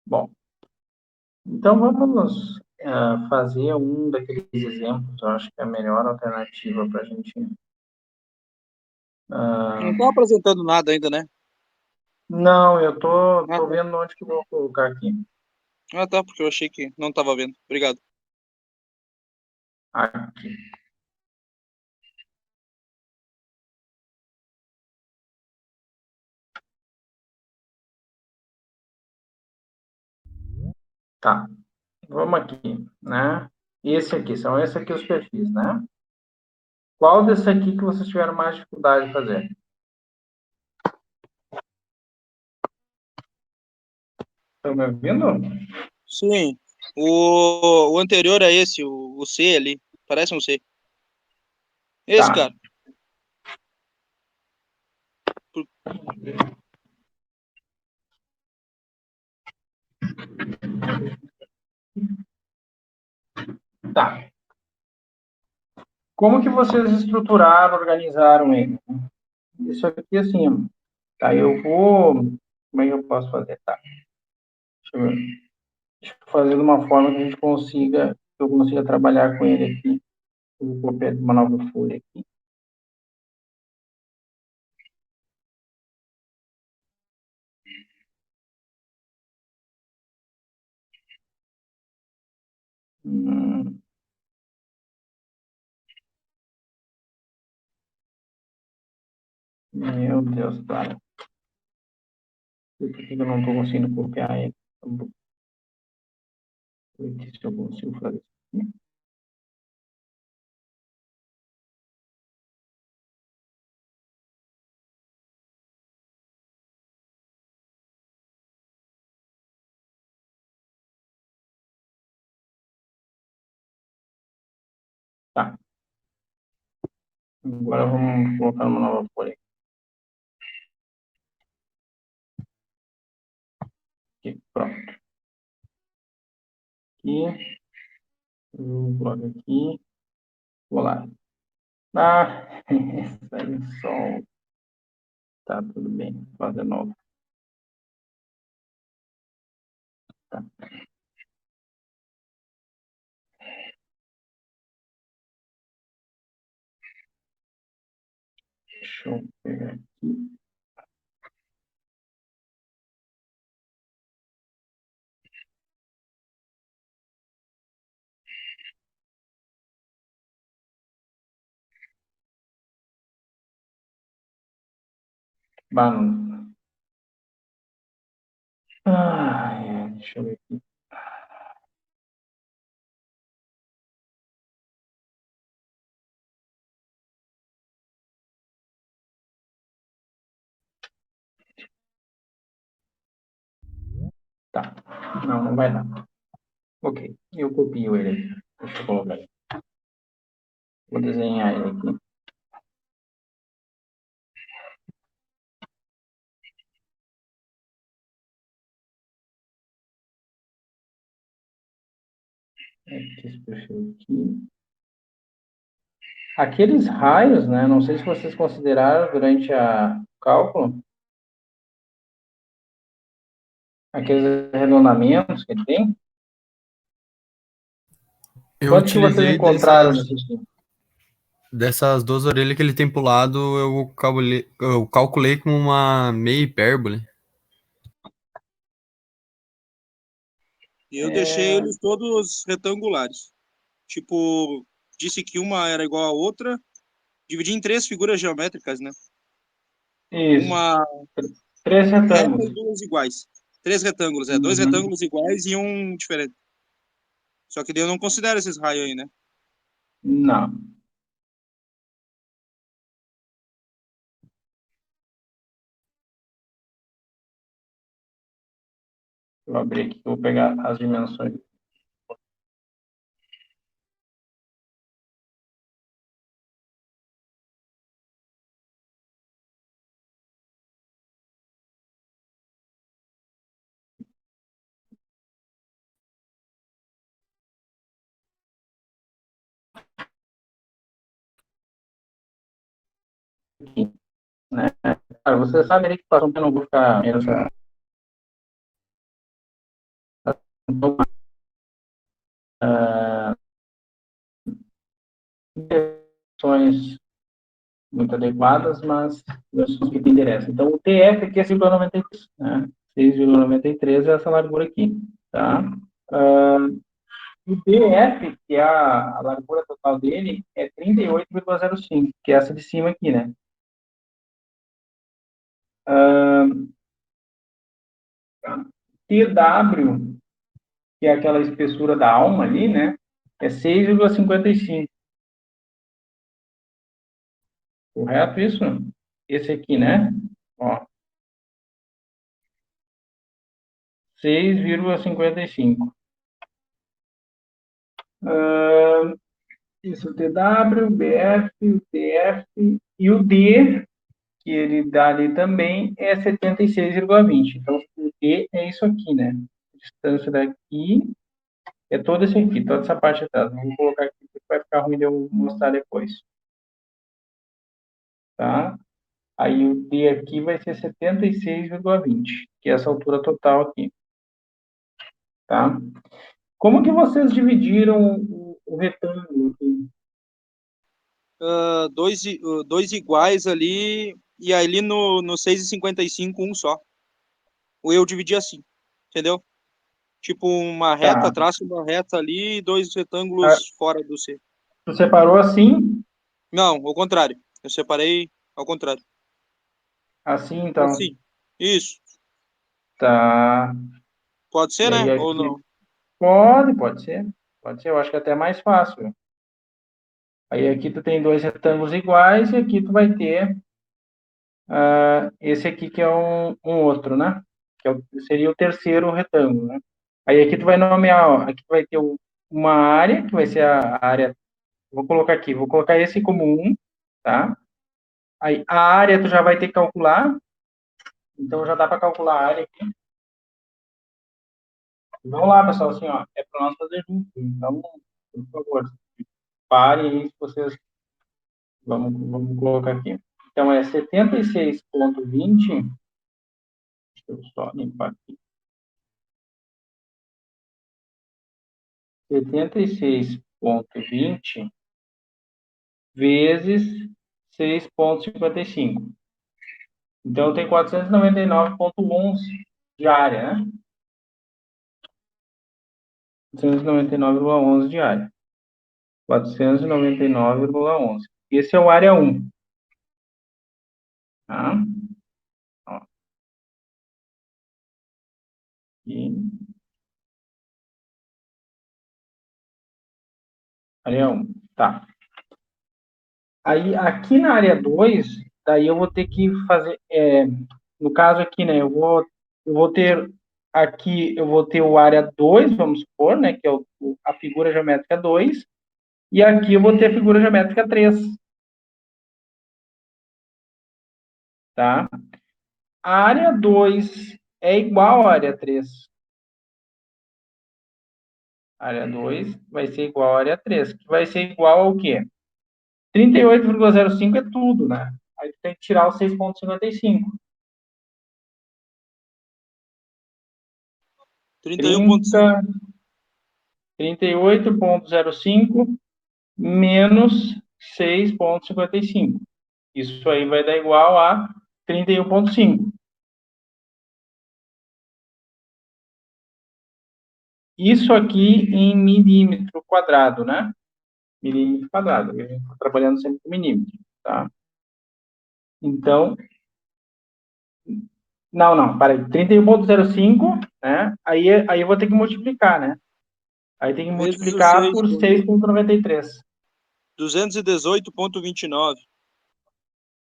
Bom, então vamos fazer um daqueles exemplos. Eu acho que é a melhor alternativa para a gente. Não ah, tá apresentando nada ainda, né? não, eu Ah, tô tá. vendo onde que eu vou colocar aqui. Ah, tá, porque eu achei que não tava vendo. Obrigado. Aqui, tá. Vamos aqui, né? São esses aqui os perfis, né? Qual desse aqui que vocês tiveram mais dificuldade de fazer? Estão me ouvindo? Sim. O anterior é esse, o C ali. Parece um C. Esse, Tá, cara. Por- tá. Como que vocês estruturaram, organizaram ele? Isso aqui, assim, tá, eu vou... Como é que eu posso fazer? Tá, deixa eu fazer de uma forma que a gente consiga, que eu consiga trabalhar com ele aqui. Eu vou copiar uma nova folha aqui. Hum, meu Deus, cara. Por que eu não estou conseguindo copiar ele? Vamos ver se eu consigo fazer isso aqui. Tá, agora vamos colocar uma nova folha aqui. Pronto. Aqui, eu coloco aqui, vou lá. Ah, saiu sol. Tá, tudo bem. Vou fazer novo. Tá, deixa eu pegar aqui. Bah, não. Deixa eu ver aqui. Tá. Não, não vai dar. Ok, eu copio ele aqui. Deixa eu colocar aqui. Vou desenhar ele aqui. Esse perfil aqui. Aqueles raios, né? Não sei se vocês consideraram durante o cálculo, aqueles arredondamentos que ele tem. Eu Quanto que vocês utilizei encontraram nisso aqui? dessas duas orelhas que ele tem pro lado, eu calculei com uma meia hipérbole. E eu deixei eles todos retangulares. Tipo, disse que uma era igual à outra. Dividi em três figuras geométricas, né? Isso. Uma Três reta e retângulos. duas iguais. Três retângulos, é. Dois Uhum. retângulos iguais e um diferente. Só que daí eu não considero esses raios aí, né? Não. Vou abrir aqui, vou pegar as dimensões. Aqui, né? Cara, você sabe ali que passou, eu não vou ficar. Ações muito adequadas, mas ações que te interessam. Então, o TF aqui é 6,93, né? 6,93 é essa largura aqui, tá? O DF, que é a largura total dele, é 38,05, que é essa de cima aqui, né? TW, que é aquela espessura da alma ali, né? É 6,55. Correto isso? Esse aqui, né? Ó, 6,55. Isso, o TW, o BF, o TF e o D, que ele dá ali também, é 76,20. Então, o D é isso aqui, né? A distância daqui é todo esse aqui, toda essa parte de trás. Vou colocar aqui porque vai ficar ruim de eu mostrar depois. Tá? Aí o D aqui vai ser 76,20, que é essa altura total aqui. Tá? Como que vocês dividiram o retângulo aqui? Dois iguais ali, e ali no 6,55 um só. Ou eu dividi assim, entendeu? Tipo uma reta, Tá. traça uma reta ali e dois Ah, retângulos fora do C. tu separou assim? Não, ao contrário. Eu separei ao contrário. Assim, então. Assim. Isso. Tá. Pode ser, E né? aí Ou aqui. não? Pode ser. Pode ser, eu acho que é até mais fácil. Aí aqui tu tem dois retângulos iguais e aqui tu vai ter esse aqui que é um outro, né? Que seria o terceiro retângulo, né? Aí aqui tu vai nomear, ó, aqui tu vai ter uma área, que vai ser a área. Vou colocar esse como um, tá? Aí a área tu já vai ter que calcular, então já dá para calcular a área aqui. Vamos lá, pessoal, assim, ó, é para nós fazer junto. Então, por favor, parem aí se vocês. Vamos colocar aqui. Então, é 76,20. Deixa eu só limpar aqui. 76,20 vezes 6,55. Então, tem 499,11 de área, né? 499,11 de área. 499,11. Esse é o área 1. Tá? Ó, e área 1. Tá. Aí, aqui na área 2, daí eu vou ter que fazer, no caso aqui, né, eu vou ter aqui, eu vou ter o área 2, vamos supor, né, que é a figura geométrica 2, e aqui eu vou ter a figura geométrica 3, tá? A área 2 é igual à área 3. A área 2 vai ser igual à área 3, que vai ser igual ao quê? 38,05 é tudo, né? Aí tu tem que tirar o 6,55. 31,5. 30, 38,05 menos 6,55. Isso aí vai dar igual a 31,5. Isso aqui em milímetro quadrado, né? Milímetro quadrado. A gente está trabalhando sempre com milímetro, tá? Então, não, peraí. 31,05, né? Aí eu vou ter que multiplicar, né? Aí tem que Vezes o multiplicar 6. por 6,93. 218,29.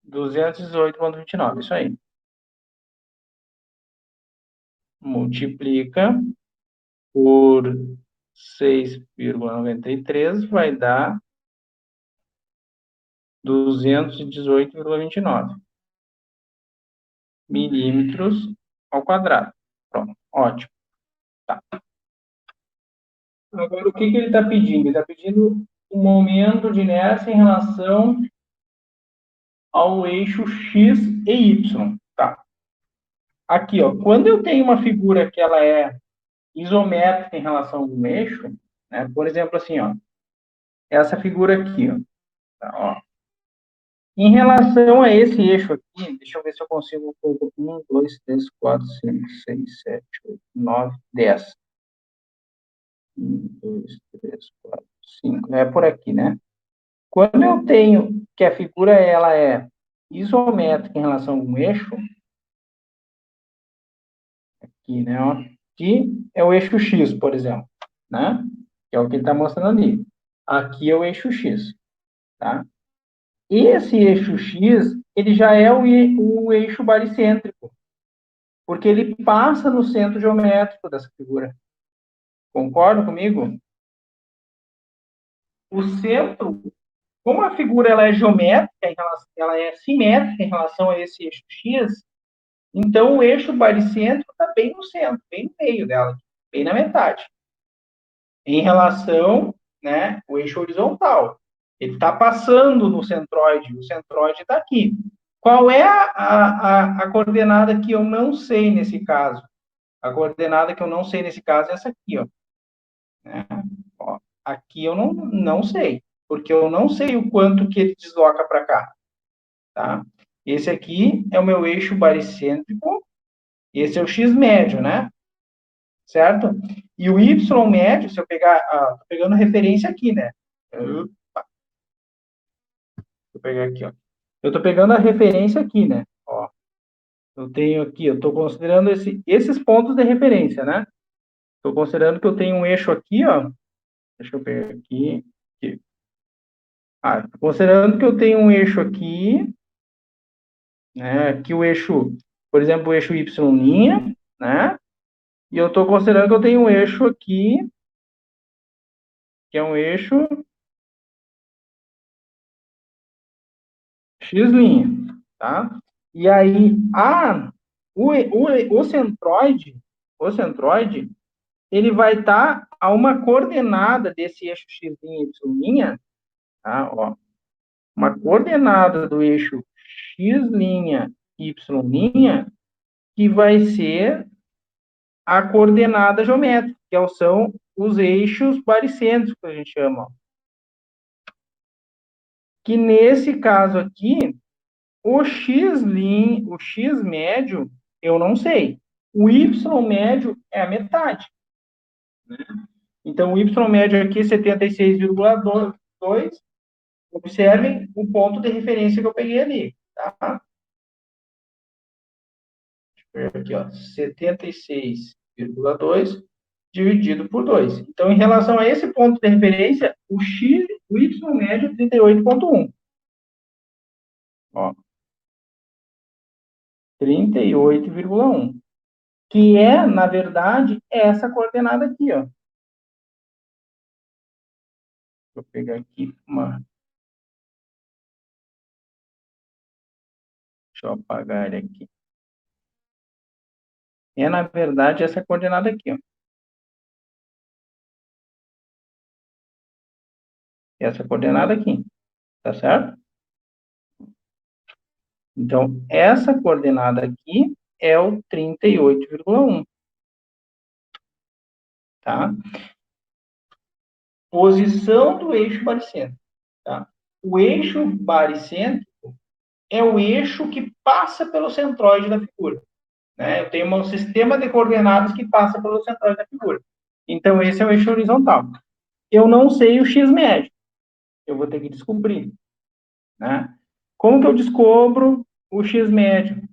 218,29, isso aí. Multiplica por 6,93 vai dar 218,29 milímetros ao quadrado. Pronto, ótimo. Tá. Agora, o que ele está pedindo? Ele está pedindo um momento de inércia em relação ao eixo X e Y. Tá. Aqui, ó, quando eu tenho uma figura que ela é isométrica em relação a um eixo, né? Por exemplo, assim, ó, essa figura aqui, ó, tá, ó. Em relação a esse eixo aqui, deixa eu ver se eu consigo. 1, 2, 3, 4, 5, 6, 7, 8, 9, 10. 1, 2, 3, 4, 5. É por aqui, né? Quando eu tenho que a figura ela é isométrica em relação a um eixo, aqui, né? Ó, aqui é o eixo X, por exemplo, né? Que é o que ele está mostrando ali. Aqui é o eixo X, tá? Esse eixo X, ele já é o eixo baricêntrico, porque ele passa no centro geométrico dessa figura. Concorda comigo? O centro, como a figura ela é geométrica, ela é simétrica em relação a esse eixo X, então o eixo baricêntrico está bem no centro, bem no meio dela, bem na metade. Em relação, né, o eixo horizontal. Ele está passando no centroide, o centroide está aqui. Qual é a coordenada que eu não sei nesse caso? A coordenada que eu não sei nesse caso é essa aqui, ó. Ó, aqui eu não sei, porque eu não sei o quanto que ele desloca para cá, tá? Esse aqui é o meu eixo baricêntrico, esse é o x médio, né? Certo? E o y médio, se eu pegar, tô pegando referência aqui, né? Opa, vou pegar aqui, ó. Eu tô pegando a referência aqui, né? Ó, eu tenho aqui, eu tô considerando esses pontos de referência, né? Tô considerando que eu tenho um eixo aqui, ó. Deixa eu pegar aqui. Aqui. Tô considerando que eu tenho um eixo aqui, né? Aqui o eixo, por exemplo, o eixo y', né? E eu tô considerando que eu tenho um eixo aqui, que é um eixo x', tá? E aí, o centroide, ele vai estar a uma coordenada desse eixo x' e y', tá? Ó, uma coordenada do eixo x', y', que vai ser a coordenada geométrica, que são os eixos baricêntricos, que a gente chama. Que nesse caso aqui, o x médio, eu não sei. O y médio é a metade. Né? Então, o y médio aqui é 76,2. Observem o ponto de referência que eu peguei ali. Tá? Aqui, ó, 76,2 dividido por 2. Então, em relação a esse ponto de referência, o y médio é 38,1. Ó, 38,1. Que é, na verdade, essa coordenada aqui, ó. Vou pegar aqui uma. Deixa eu apagar ele aqui. É, na verdade, essa coordenada aqui, ó. Essa coordenada aqui. Tá certo? Então, essa coordenada aqui é o 38,1. Tá? Posição do eixo baricêntrico. Tá? O eixo baricêntrico é o eixo que passa pelo centroide da figura. Né? Eu tenho um sistema de coordenadas que passa pelo centroide da figura. Então, esse é o eixo horizontal. Eu não sei o x médio. Eu vou ter que descobrir. Né? Como que eu descubro o x médio?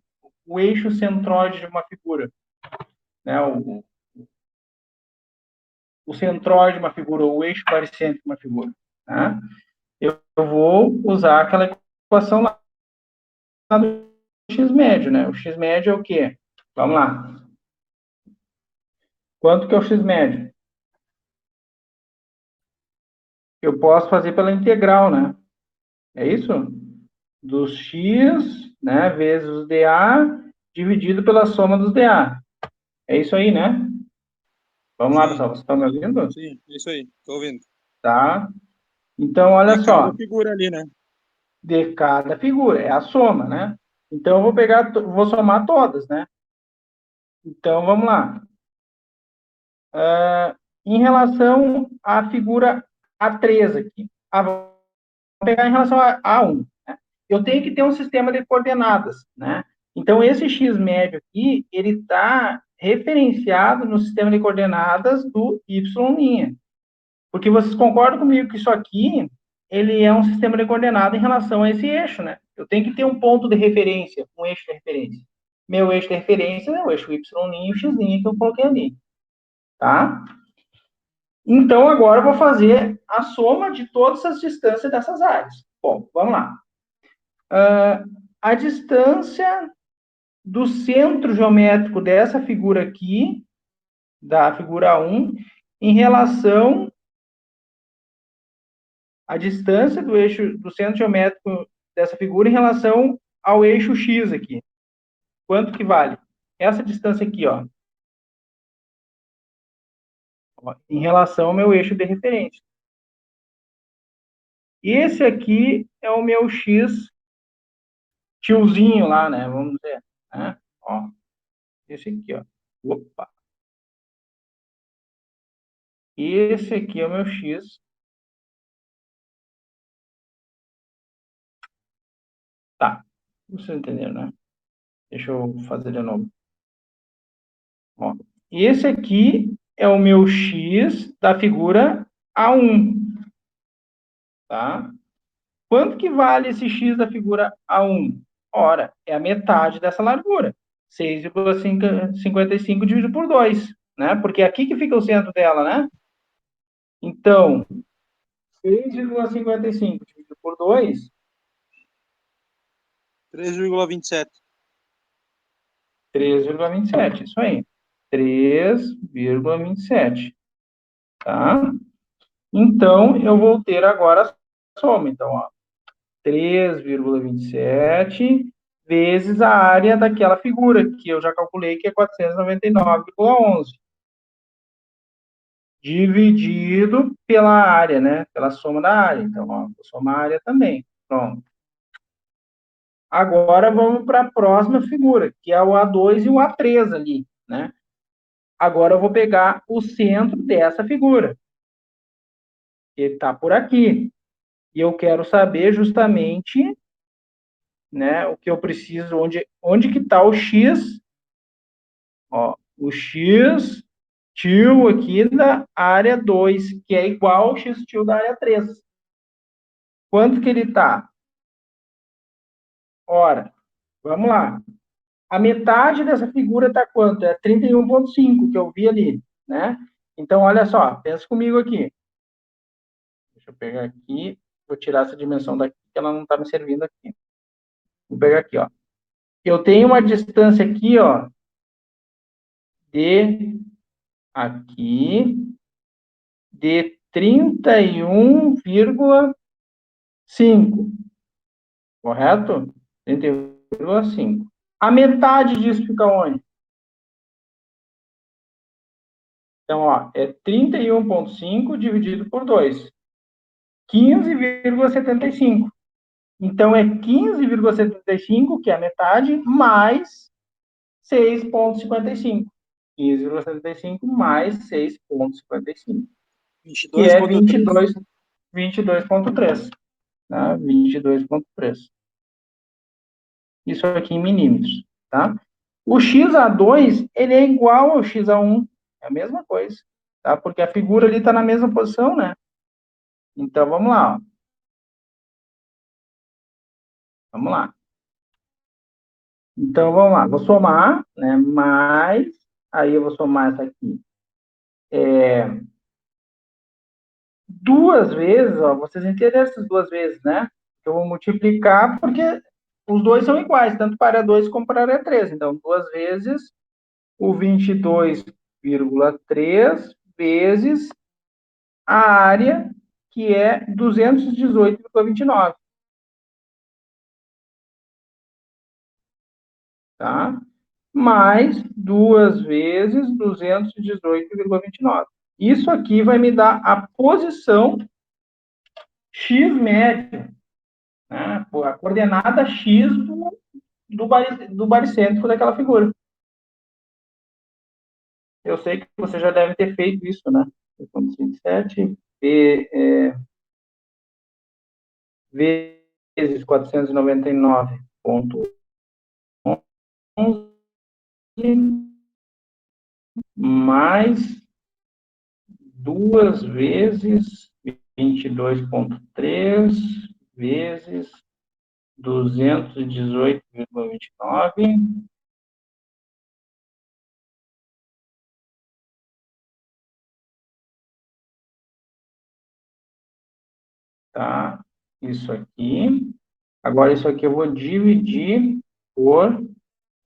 O eixo centroide de uma figura. Né? O centroide de uma figura, o eixo baricêntrico de uma figura. Né? Eu vou usar aquela equação lá do x médio. Né? O x médio é o quê? Vamos lá. Quanto que é o x médio? Eu posso fazer pela integral, né? É isso? Dos x, né, vezes os dA, dividido pela soma dos dA. É isso aí, né? Vamos lá, Sim, pessoal. Vocês estão me ouvindo? sim, isso aí, tô ouvindo. Tá. Então, olha De cada só. figura ali, né? De cada figura. É a soma, né? Então, eu vou pegar, vou somar todas, né? Então, vamos lá. Em relação à figura A3 aqui, vou pegar em relação a A1, né? Eu tenho que ter um sistema de coordenadas, né? Então, esse x médio aqui, ele está referenciado no sistema de coordenadas do y'. Porque vocês concordam comigo que isso aqui, ele é um sistema de coordenada em relação a esse eixo, né? Eu tenho que ter um ponto de referência, um eixo de referência. Meu eixo de referência é o eixo y' e o x' que eu coloquei ali, tá? Então, agora eu vou fazer a soma de todas as distâncias dessas áreas. Bom, vamos lá. A distância do centro geométrico dessa figura aqui, da figura 1, em relação à distância do eixo do centro geométrico dessa figura em relação ao eixo X aqui. Quanto que vale? Essa distância aqui, ó, em relação ao meu eixo de referência. Esse aqui é o meu X tiozinho lá, né? Vamos dizer, né? Ó, esse aqui, ó. Opa. Esse aqui é o meu X. Tá. Vocês entenderam, né? Deixa eu fazer de novo. Ó. Esse aqui é o meu X da figura A1. Tá? Quanto que vale esse X da figura A1? Ora, é a metade dessa largura. 6,55 dividido por 2, né? Porque é aqui que fica o centro dela, né? Então, 6,55 dividido por 2... 3,27. 3,27, isso aí. 3,27, tá? Então, eu vou ter agora a soma. Então, ó, 3,27 vezes a área daquela figura, que eu já calculei que é 499,11. Dividido pela área, né? Pela soma da área. Então, ó, vou somar a área também. Pronto. Agora, vamos para a próxima figura, que é o A2 e o A3 ali, né? Agora, eu vou pegar o centro dessa figura. Ele está por aqui. E eu quero saber justamente, né, o que eu preciso, onde que está o X, ó, o X tio aqui da área 2, que é igual ao X tio da área 3. Quanto que ele está? Ora, vamos lá. A metade dessa figura está quanto? É 31,5, que eu vi ali, né? Então, olha só, pensa comigo aqui. Deixa eu pegar aqui, vou tirar essa dimensão daqui, que ela não está me servindo aqui. Vou pegar aqui, ó. Eu tenho uma distância aqui, ó, de aqui, de 31,5, correto? 31,5. A metade disso fica onde? Então, ó, é 31,5 dividido por 2. 15,75. Então, é 15,75, que é a metade, mais 6,55. 15,75 mais 6,55. Que é 22,3. Tá? 22,3. Isso aqui em milímetros, tá? O XA2, ele é igual ao XA1. É a mesma coisa, tá? Porque a figura ali está na mesma posição, né? Então, vamos lá, ó. Vamos lá. Então, vamos lá. Vou somar, né? Mais, aí eu vou somar essa aqui. Duas vezes, ó. Vocês entenderam essas duas vezes, né? Eu vou multiplicar porque os dois são iguais, tanto para área 2 como para área 3. Então, duas vezes o 22,3 vezes a área, que é 218,29. Tá? Mais duas vezes 218,29. Isso aqui vai me dar a posição x média, né? A coordenada x do baricêntrico daquela figura. eu sei que você já deve ter feito isso, né? 7 vezes 499,11 mais 2 vezes 22,3 vezes 218,29. Tá? Isso aqui. Agora, isso aqui eu vou dividir por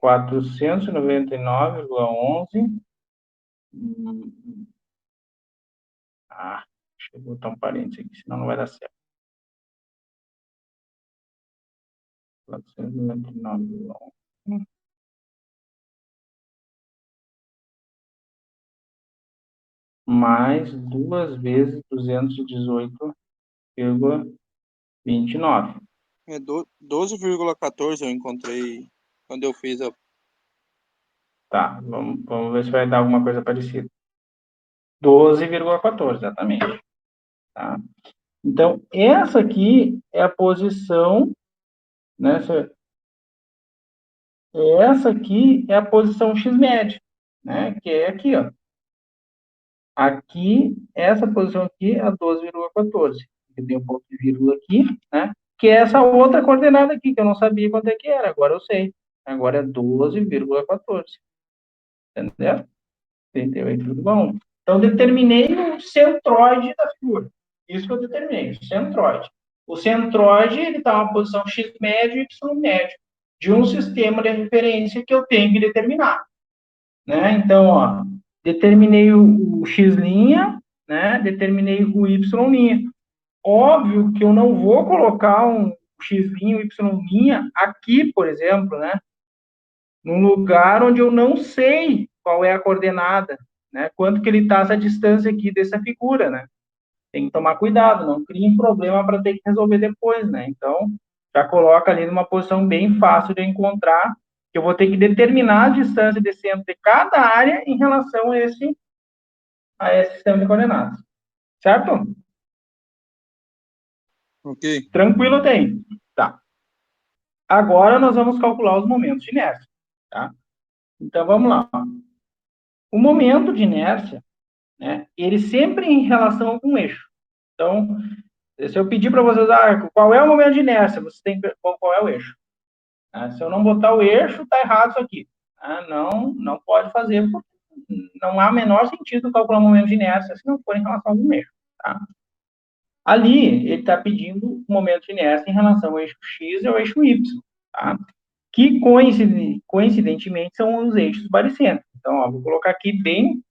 499,11. Deixa eu botar um parênteses aqui, senão não vai dar certo. 499,11 mais 2 vezes 218,29. É 12,14 eu encontrei quando eu fiz a. Tá, vamos ver se vai dar alguma coisa parecida. 12,14, exatamente. Tá? Então, essa aqui é a posição, né? Essa aqui é a posição x-média, né? Que é aqui, ó. Aqui, essa posição aqui é a 12,14. Eu tenho um ponto de vírgula aqui, né? Que é essa outra coordenada aqui, que eu não sabia quanto é que era. Agora eu sei. Agora é 12,14. Entendeu? 38,1. Então, determinei o centroide da figura. Isso que eu determinei, o centroide. O centroide, ele está numa posição x médio e y médio de um sistema de referência que eu tenho que determinar. Né? Então, ó, determinei o x', né? Determinei o y'. Óbvio que eu não vou colocar um x', y' aqui, por exemplo, né? Num lugar onde eu não sei qual é a coordenada, né? Quanto que ele está essa distância aqui dessa figura, né? Tem que tomar cuidado, não crie um problema para ter que resolver depois, né? Então, já coloca ali numa posição bem fácil de encontrar, que eu vou ter que determinar a distância de centro de cada área em relação a esse sistema de coordenadas. Certo? Ok. Tranquilo até aí. Tá. Agora nós vamos calcular os momentos de inércia. Tá? Então, vamos lá. O momento de inércia, né, ele sempre em relação a algum eixo. Então, se eu pedir para vocês, qual é o momento de inércia, você tem que ver qual é o eixo. Se eu não botar o eixo, está errado isso aqui. Não pode fazer, porque não há o menor sentido calcular o momento de inércia se não for em relação a algum eixo. Tá? Ali, ele está pedindo o momento de inércia em relação ao eixo X e ao eixo Y, tá? Que coincidentemente são os eixos baricêntricos. Então, ó, vou colocar aqui bem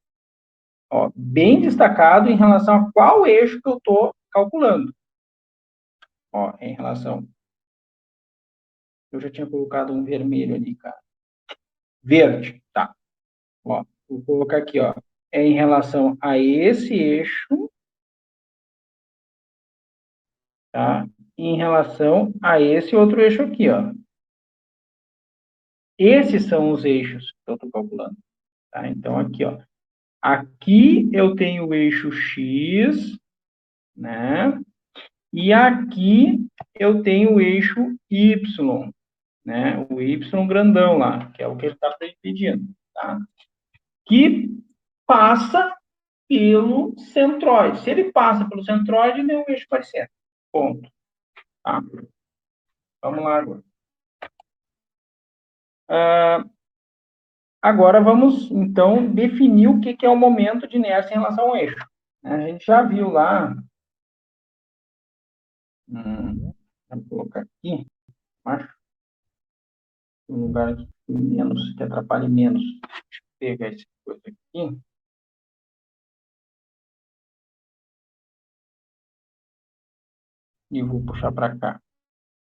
destacado em relação a qual eixo que eu estou calculando. Ó, em relação... Eu já tinha colocado um vermelho ali, cara. Verde, tá. Ó, vou colocar aqui, ó. É em relação a esse eixo, tá? E em relação a esse outro eixo aqui, ó. Esses são os eixos que eu estou calculando, tá? Então, aqui, ó. Aqui eu tenho o eixo X, né? E aqui eu tenho o eixo Y, né? O Y grandão lá, que é o que ele está pedindo, tá? Que passa pelo centroide. Se ele passa pelo centroide, ele é um eixo parecido. Ponto. Tá? Vamos lá agora. Agora vamos, então, definir o que é o momento de inércia em relação ao eixo. A gente já viu lá. Vou colocar aqui, acho, um lugar aqui menos, que atrapalhe menos. Deixa eu pegar esse coisa aqui. E vou puxar para cá.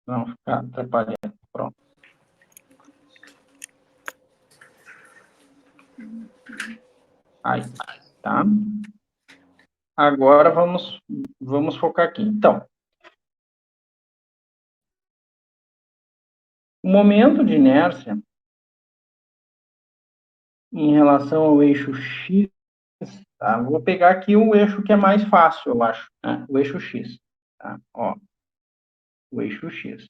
Não ficar atrapalhando. Pronto. Aí, tá? Agora vamos focar aqui. Então, o momento de inércia, em relação ao eixo X, tá? Vou pegar aqui o eixo que é mais fácil, eu acho, né? O eixo X, tá? Ó, o eixo X.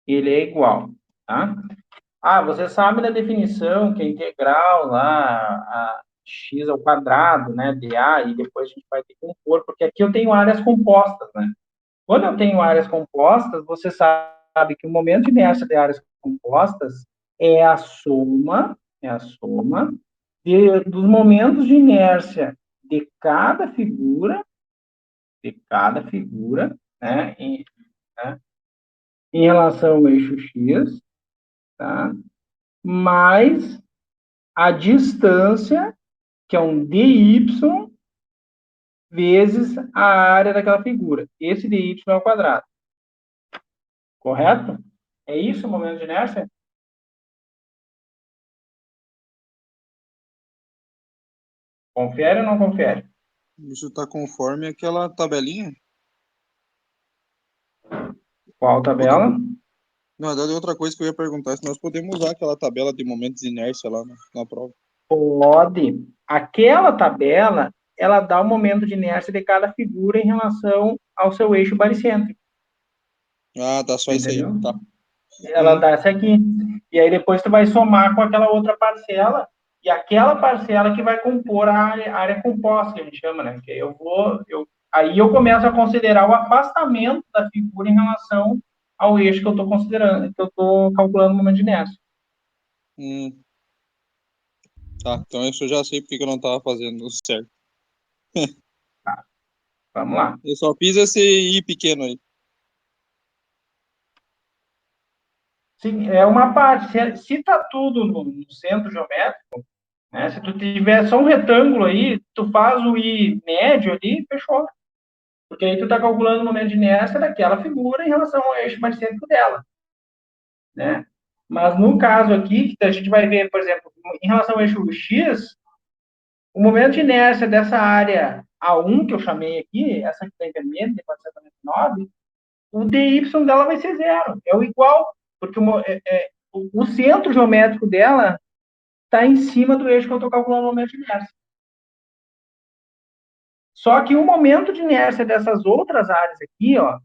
Ele é igual, tá? Ah, você sabe da definição que é integral lá, a x ao quadrado, né, dA, e depois a gente vai ter que compor, porque aqui eu tenho áreas compostas, né? Quando eu tenho áreas compostas, você sabe que o momento de inércia de áreas compostas é a soma dos momentos de inércia de cada figura, né, né, em relação ao eixo x, tá? Mais a distância, que é um dy, vezes a área daquela figura. Esse dy é o quadrado. Correto? É isso o momento de inércia? Confere ou não confere? Isso tá conforme aquela tabelinha. Qual tabela? Na verdade, outra coisa que eu ia perguntar, se nós podemos usar aquela tabela de momentos de inércia lá na prova. Pode. Aquela tabela, ela dá o momento de inércia de cada figura em relação ao seu eixo baricêntrico. Ah, tá só isso aí. Entendeu? Tá. Ela dá essa aqui. E aí depois tu vai somar com aquela outra parcela, e aquela parcela que vai compor a área composta, que a gente chama, né? Que aí eu começo a considerar o afastamento da figura em relação ao eixo que eu estou considerando, que eu estou calculando o momento de inércia. Hum, tá, então isso eu já sei porque que eu não tava fazendo certo. Vamos lá. Eu só fiz esse I pequeno aí. Sim, é uma parte. Se tá tudo no centro geométrico, né? Se tu tiver só um retângulo aí, tu faz o I médio ali, fechou. Porque aí tu está calculando o momento de inércia daquela figura em relação ao eixo baricêntrico dela, né? Mas no caso aqui, que a gente vai ver, por exemplo, em relação ao eixo X, o momento de inércia dessa área A1, que eu chamei aqui, essa que está em vermelho, de 499, o dy dela vai ser zero. É o igual, porque o centro geométrico dela está em cima do eixo que eu estou calculando o momento de inércia. Só que o momento de inércia dessas outras áreas aqui, ó,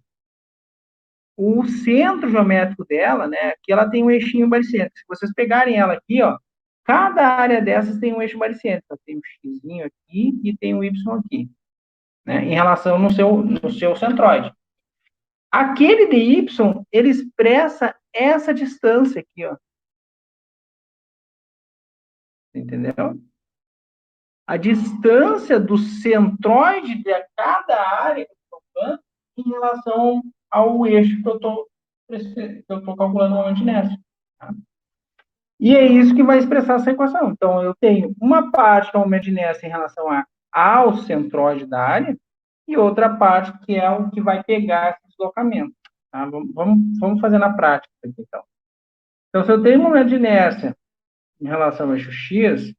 o centro geométrico dela, né, que ela tem um eixinho baricêntrico. Se vocês pegarem ela aqui, ó, cada área dessas tem um eixo baricêntrico. Tem um x aqui e tem um y aqui, né, em relação no seu centroide. Aquele dy, ele expressa essa distância aqui, ó. Entendeu? A distância do centroide de cada área que eu estou calculando em relação ao eixo que eu estou calculando no momento de inércia. Tá? E é isso que vai expressar essa equação. Então, eu tenho uma parte que é o momento de inércia em relação ao centroide da área e outra parte que é o que vai pegar esse deslocamento. Tá? Vamos fazer na prática aqui, então. Então, se eu tenho um momento de inércia em relação ao eixo X,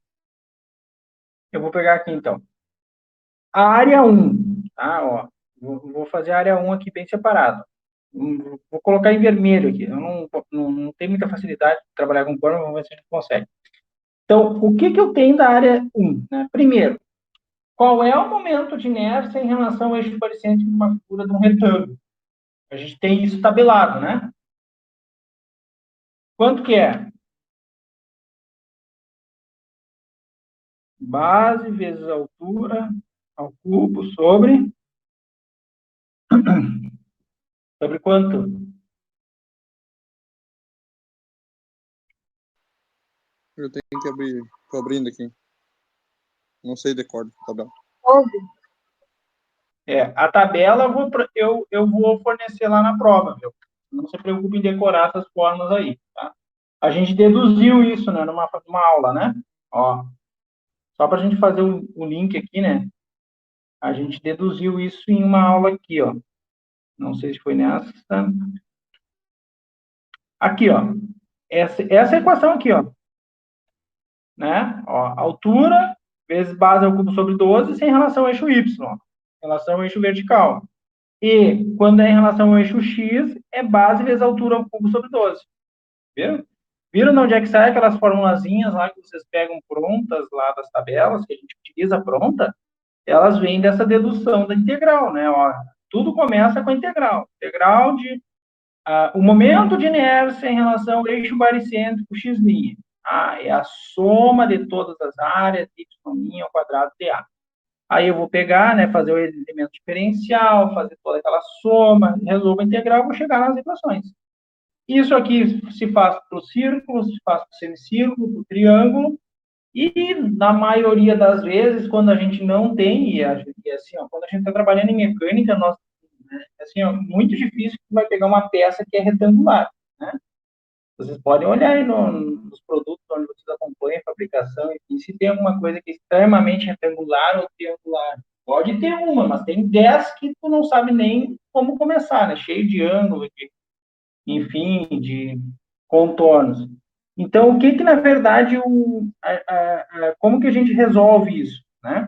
eu vou pegar aqui, então, a área 1, tá? Ó, vou fazer a área 1 aqui bem separado. Vou colocar em vermelho aqui. Eu não tenho muita facilidade de trabalhar com cor, mas vamos ver se a gente consegue. Então, o que eu tenho da área 1? Né? Primeiro, qual é o momento de inércia em relação ao eixo baricêntrico de uma figura de um retângulo? A gente tem isso tabelado, né? Quanto que é? Base vezes altura ao cubo sobre quanto? Eu tenho que abrir. Tô abrindo aqui. Não sei de cor, tabela. A tabela eu vou fornecer lá na prova, viu? Não se preocupe em decorar essas formas aí, tá? A gente deduziu isso, né, numa aula, né? Ó, só para a gente fazer o link aqui, né? A gente deduziu isso em uma aula aqui, ó. Não sei se foi nessa. Aqui, ó. Essa equação aqui, ó. Né? Ó, altura vezes base ao cubo sobre 12 sem relação ao eixo Y, ó, em relação ao eixo vertical. E quando é em relação ao eixo X, é base vezes altura ao cubo sobre 12. Viu? Viram de onde é que sai aquelas formulazinhas lá que vocês pegam prontas lá das tabelas, que a gente utiliza pronta? Elas vêm dessa dedução da integral, né? Ó, tudo começa com a integral. Integral de o momento de inércia em relação ao eixo baricêntrico x'. É a soma de todas as áreas y' ao quadrado dA. Aí eu vou pegar, né, fazer o elemento diferencial, fazer toda aquela soma, resolvo a integral, vou chegar nas equações. Isso aqui se faz para o círculo, se faz para o semicírculo, para o triângulo, e na maioria das vezes, quando a gente não tem, e assim, ó, quando a gente está trabalhando em mecânica, nós, assim, ó, muito difícil que vai pegar uma peça que é retangular, né? Vocês podem olhar aí nos produtos onde vocês acompanham a fabricação, e se tem alguma coisa que é extremamente retangular ou triangular. Pode ter uma, mas tem 10 que tu não sabe nem como começar, né? Cheio de ângulo, enfim, de contornos. Então, o que na verdade, como que a gente resolve isso, né?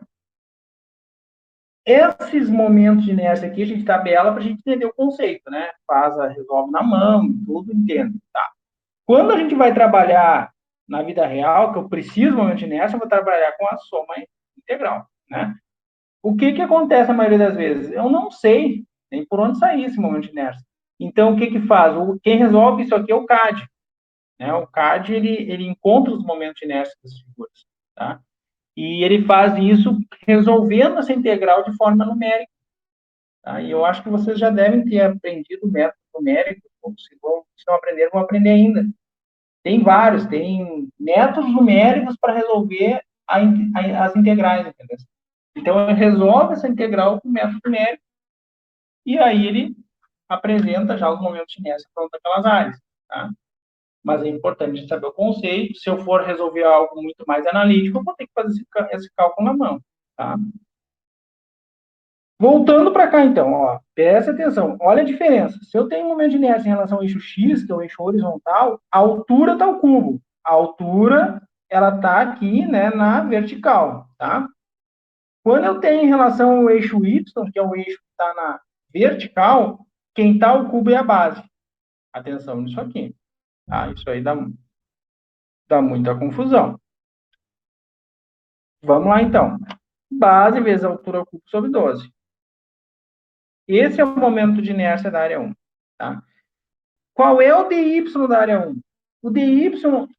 Esses momentos de inércia aqui, a gente tabela para a gente entender o conceito, né? Resolve na mão, tudo, entende, tá? Quando a gente vai trabalhar na vida real, que eu preciso de momento de inércia, eu vou trabalhar com a soma integral, né? O que acontece a maioria das vezes? Eu não sei nem por onde sair esse momento de inércia. Então, o que faz? Quem resolve isso aqui é o CAD, né? O CAD, ele encontra os momentos de inércia das figuras, tá? E ele faz isso resolvendo essa integral de forma numérica, tá? E eu acho que vocês já devem ter aprendido o método numérico, ou se não aprenderam, vão aprender ainda. Tem vários, tem métodos numéricos para resolver as integrais, entendeu? Então, ele resolve essa integral com o método numérico, e aí ele apresenta já os momentos de inércia para aquelas áreas, tá? Mas é importante saber o conceito. Se eu for resolver algo muito mais analítico, eu vou ter que fazer esse cálculo na mão, tá? Voltando para cá, então, ó, presta atenção, olha a diferença. Se eu tenho um momento de inércia em relação ao eixo x, que é o eixo horizontal, a altura está o cubo. A altura, ela está aqui, né, na vertical, tá? Quando eu tenho em relação ao eixo y, que é o eixo que está na vertical, quem está o cubo é a base. Atenção nisso aqui. Tá? Isso aí dá muita confusão. Vamos lá, então. Base vezes a altura ao cubo sobre 12. Esse é o momento de inércia da área 1. Tá? Qual é o dy da área 1? O dy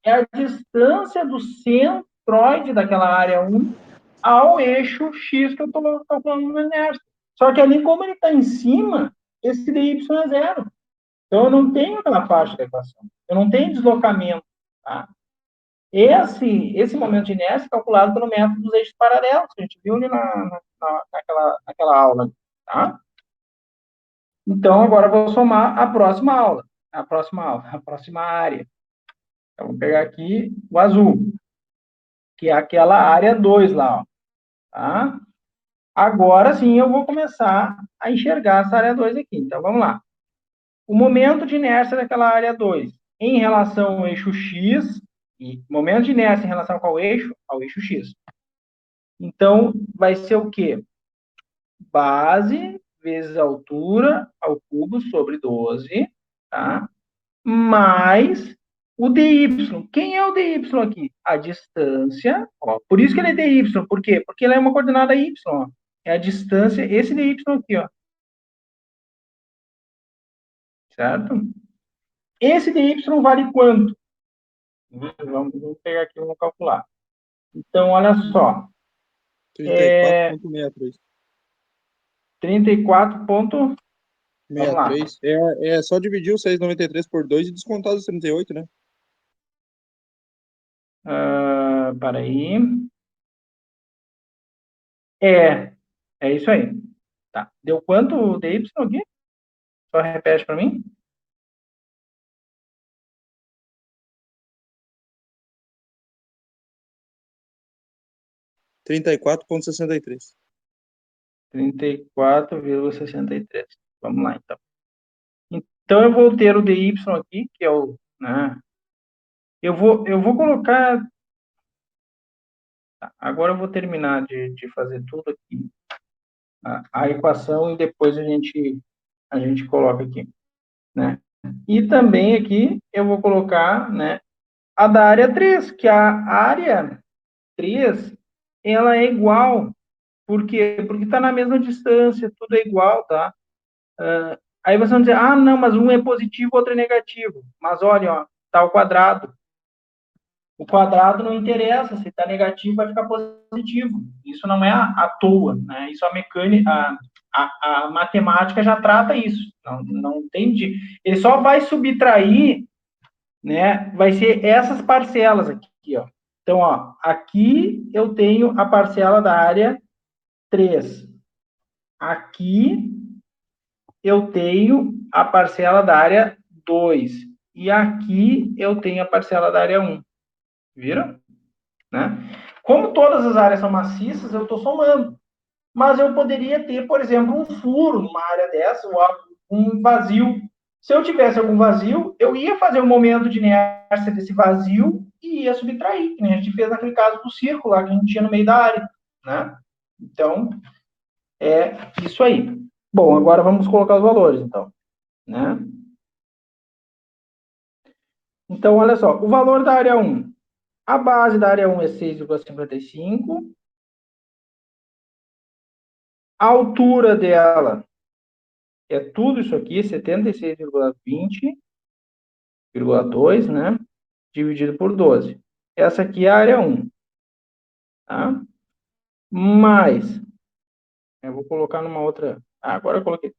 é a distância do centroide daquela área 1 ao eixo x que eu estou calculando no inércia. Só que ali, como ele está em cima, esse dy é zero. Então, eu não tenho aquela faixa da equação. Eu não tenho deslocamento. Tá? Esse momento de inércia é calculado pelo método dos eixos paralelos, que a gente viu ali naquela aula. Tá? Então, agora eu vou somar a próxima aula. A próxima área. Então, vou pegar aqui o azul, que é aquela área 2 lá. Ó, tá? Agora sim eu vou começar a enxergar essa área 2 aqui. Então, vamos lá. O momento de inércia daquela área 2 em relação ao eixo x, e momento de inércia em relação ao eixo? Ao eixo x. Então, vai ser o quê? Base vezes a altura ao cubo sobre 12, tá? Mais o dy. Quem é o dy aqui? A distância. Ó, por isso que ele é dy. Por quê? Porque ele é uma coordenada y. Ó. É a distância, esse dy aqui, ó. Certo? Esse dy vale quanto? Vamos pegar aqui, vamos calcular. Então, olha só. 34,63. 34 ponto... Vamos lá. 63. É só dividir o 6,93 por 2 e descontar os 38, né? Peraí. É isso aí. Tá. Deu quanto o dy aqui? Só repete para mim. R$ 34,63. 34,63. Vamos lá, então. Então, eu vou ter o dy aqui, que é o... Né, eu vou colocar... Tá, agora eu vou terminar de fazer tudo aqui. A equação e depois a gente coloca aqui. Né? E também aqui eu vou colocar, né, a da área 3, que a área 3, ela é igual. Por quê? Porque está na mesma distância, tudo é igual, tá? Aí vocês vão dizer, ah, não, mas um é positivo, outro é negativo. Mas olha, ó, tá o quadrado. O quadrado não interessa, se está negativo vai ficar positivo. Isso não é à toa, né? Isso a mecânica, a matemática já trata isso. Não entende? Ele só vai subtrair, né? Vai ser essas parcelas aqui, ó. Então, ó, aqui eu tenho a parcela da área 3. Aqui eu tenho a parcela da área 2. E aqui eu tenho a parcela da área 1. Viram? Né? Como todas as áreas são maciças, eu estou somando. Mas eu poderia ter, por exemplo, um furo numa área dessa, ou um vazio. Se eu tivesse algum vazio, eu ia fazer um momento de inércia desse vazio e ia subtrair, que nem a gente fez naquele caso do círculo lá que a gente tinha no meio da área. Né? Então, é isso aí. Bom, agora vamos colocar os valores, então. Né? Então, olha só, o valor da área 1. A base da área 1 é 6,55. A altura dela é tudo isso aqui, 76,20,2, né? Dividido por 12. Essa aqui é a área 1, tá? Mais, eu vou colocar numa outra... agora eu coloquei...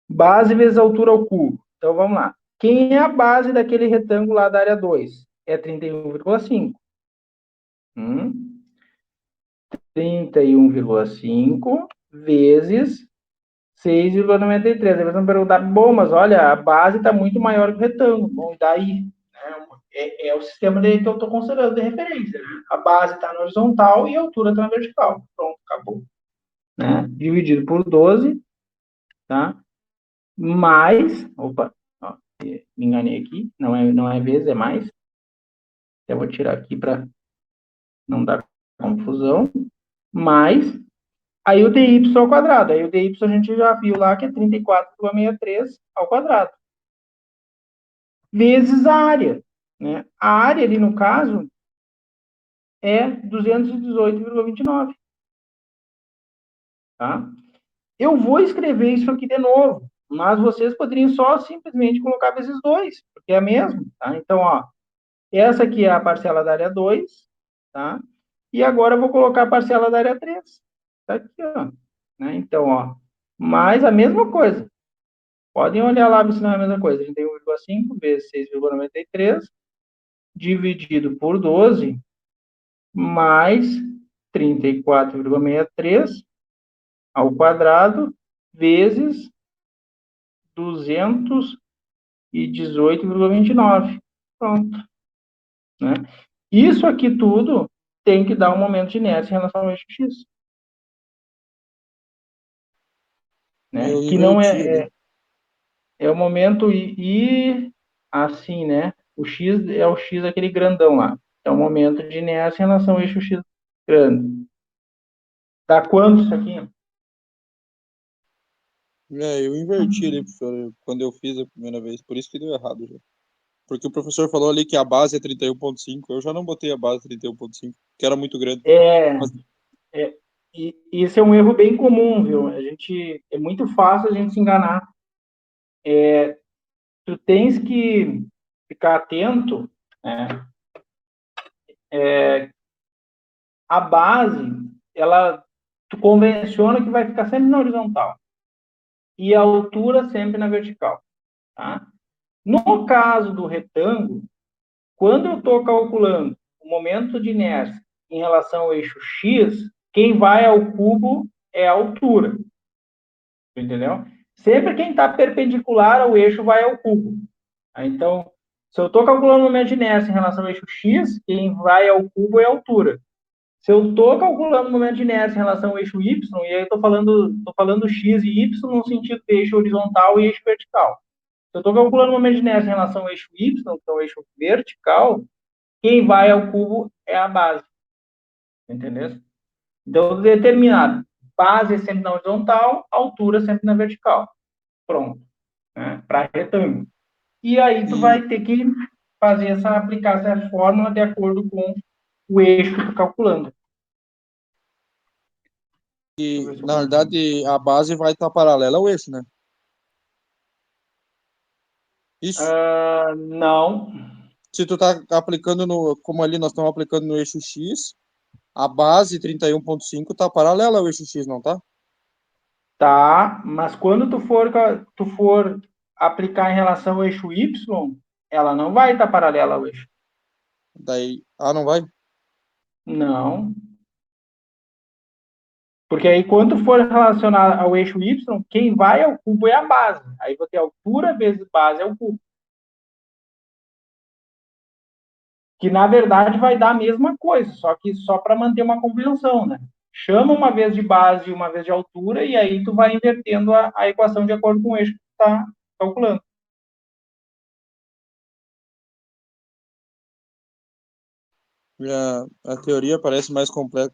Base vezes altura ao cubo. Então, vamos lá. Quem é a base daquele retângulo lá da área 2? É 31,5. 31,5 vezes 6,93. Aí vocês vão perguntar, bom, mas olha, a base está muito maior que o retângulo. Bom, e daí? É o sistema que eu estou considerando de referência. A base está na horizontal e a altura está na vertical. Pronto, acabou. Né? Dividido por 12, tá? Mais, opa, ó, me enganei aqui, não é vezes, é mais. Eu vou tirar aqui para não dar confusão. Mais, aí o dy ao quadrado. Aí o dy a gente já viu lá que é 34,63 ao quadrado. Vezes a área. Né? A área ali, no caso, é 218,29. Tá? Eu vou escrever isso aqui de novo, mas vocês poderiam só simplesmente colocar vezes 2, porque é a mesma. Tá? Então, ó, essa aqui é a parcela da área 2, tá? E agora eu vou colocar a parcela da área 3. Tá aqui, ó. Né? Então, ó, mais a mesma coisa. Podem olhar lá se não é a mesma coisa. 31,5 vezes 6,93 dividido por 12 mais 34,63 ao quadrado vezes 218,29. Pronto. Né? Isso aqui tudo tem que dar um momento de inércia em relação ao eixo X. Né? Eu Que não inverti ali. é o momento assim, né? O X é o X aquele grandão lá. É o momento de inércia em relação ao eixo X grande. Dá quanto isso aqui? Eu inverti ali, professor, quando eu fiz a primeira vez. Por isso que deu errado já. Porque o professor falou ali que a base é 31,5. Eu já não botei a base 31,5, que era muito grande. É, Mas, e isso é um erro bem comum, viu? É muito fácil a gente se enganar. Tu tens que ficar atento, né? A base, tu convenciona que vai ficar sempre na horizontal e a altura sempre na vertical, tá? No caso do retângulo, quando eu estou calculando o momento de inércia em relação ao eixo X, quem vai ao cubo é a altura, entendeu? Sempre quem está perpendicular ao eixo vai ao cubo. Então, se eu estou calculando o momento de inércia em relação ao eixo X, quem vai ao cubo é a altura. Se eu estou calculando o momento de inércia em relação ao eixo Y, e aí eu estou falando X e Y no sentido de eixo horizontal e eixo vertical. Se eu estou calculando o momento de inércia em relação ao eixo Y, que é o eixo vertical, quem vai ao cubo é a base. Entendeu? Então, determinado. Base é sempre na horizontal, altura sempre na vertical. Pronto. Né? Para retângulo. E aí tu e vai ter que aplicar essa fórmula de acordo com o eixo que tu calculando. E, na verdade, a base vai estar paralela ao eixo, né? Isso. Não. Se tu tá aplicando no, como ali nós estamos aplicando no eixo X, a base 31,5 tá paralela ao eixo X, não tá? Tá, mas quando tu for aplicar em relação ao eixo Y, ela não vai estar paralela ao eixo. Daí, não vai? Não. Porque aí, quando for relacionar ao eixo Y, quem vai ao cubo é a base. Aí vou ter altura vezes base é o cubo. Que, na verdade, vai dar a mesma coisa, só que só para manter uma convenção, né? Chama uma vez de base e uma vez de altura, e aí tu vai invertendo a equação de acordo com o eixo que tu está calculando. A teoria parece mais complexa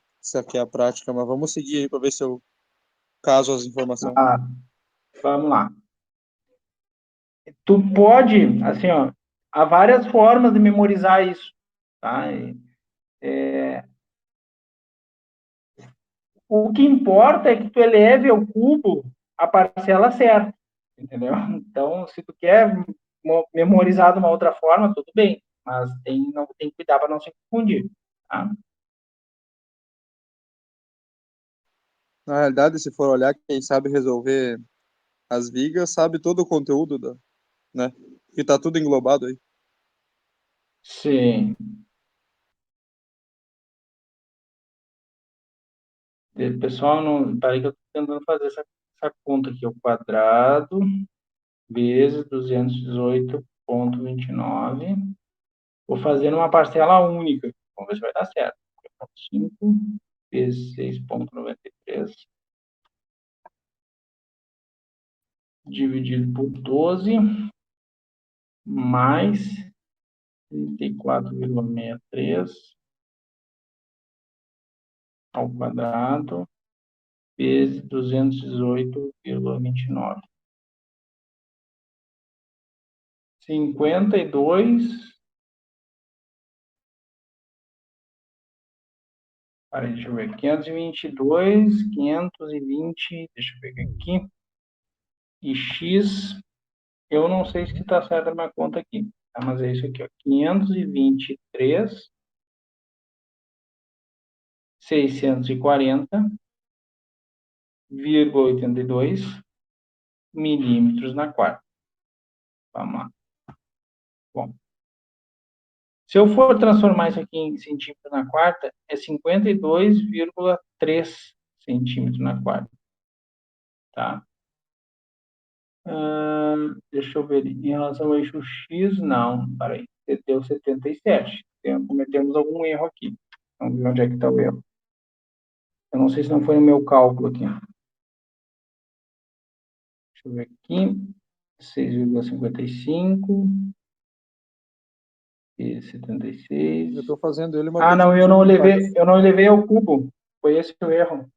que a prática, mas vamos seguir aí para ver se eu caso as informações. Vamos lá. Tu pode, assim, ó, há várias formas de memorizar isso, tá? O que importa é que tu eleve ao cubo a parcela certa, entendeu? Então, se tu quer memorizar de uma outra forma, tudo bem, mas não tem que cuidar para não se confundir, tá? Na realidade, se for olhar, quem sabe resolver as vigas sabe todo o conteúdo né? Que tá tudo englobado aí. Sim. Pessoal, não, peraí que eu estou tentando fazer essa conta aqui, o quadrado vezes 218,29. Vou fazer numa parcela única. Vamos ver se vai dar certo. 5 vezes 6,93 dividido por 12 mais 34,63 ao quadrado vezes 218,29. 52. Deixa eu ver. 522, 520. Deixa eu ver aqui. E x, eu não sei se está certa a minha conta aqui, tá? Mas é isso aqui, ó. 523, 640,82 milímetros na quarta. Vamos lá. Bom, se eu for transformar isso aqui em centímetro na quarta, é 52,3 centímetros na quarta. Tá? Deixa eu ver. Em relação ao eixo X, não. Peraí. Deu 77. Cometemos algum erro aqui. Vamos ver onde é que está o erro. Eu não sei se não foi no meu cálculo aqui. Deixa eu ver aqui. 6,55 e 76. Eu tô fazendo ele uma Não, medidinha de faixa. eu não elevei ao cubo. Foi esse o erro.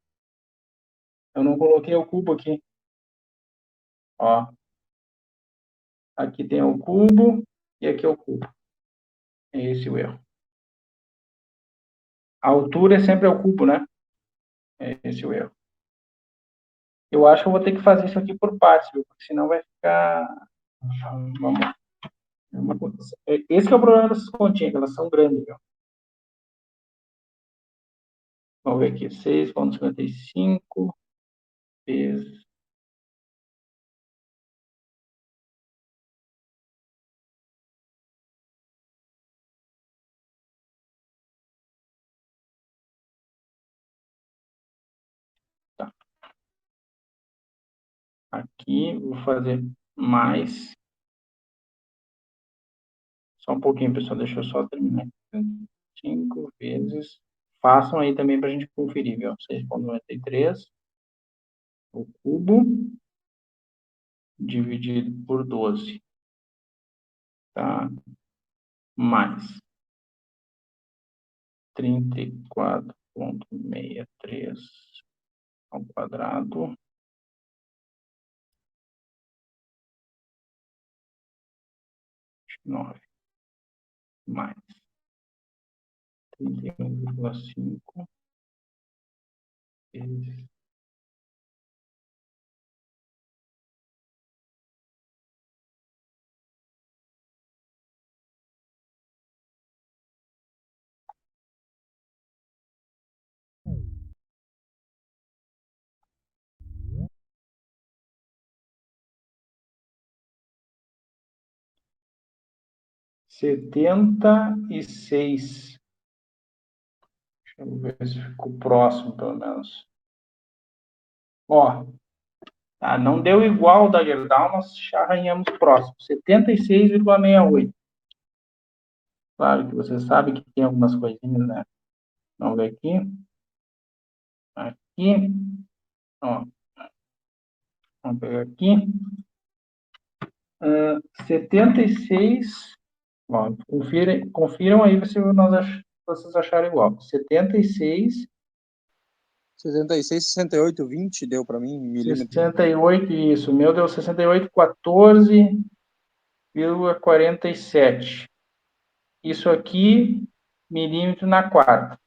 Eu não coloquei o cubo aqui. Ó, aqui tem o cubo e aqui é o cubo. É esse o erro. A altura é sempre ao cubo, né? É esse o erro. Eu acho que eu vou ter que fazer isso aqui por partes, viu? Porque senão vai ficar. Vamos lá. Esse que é o problema dessas continhas, que elas são grandes, viu? Vamos ver aqui. 6,55 vezes. Tá. Aqui, vou fazer mais. Só um pouquinho, pessoal. Deixa eu só terminar. 5 vezes. Façam aí também para a gente conferir, viu? 6,93. O cubo dividido por 12. Tá? Mais 34,63 ao quadrado. 9. mais 31,5 vezes 76. Deixa eu ver se ficou próximo, pelo menos. Ó, tá, não deu igual da Gerdau, nós arranhamos próximo. 76,68. Claro que você sabe que tem algumas coisinhas, né? Vamos ver aqui. Aqui. Ó, vamos pegar aqui. 76. Ó, confiram aí se vocês acharem igual. 76. 76, 68, 20 deu para mim, milímetros. 68, isso. O meu deu 68, 14,47. Isso aqui, milímetro na quarta,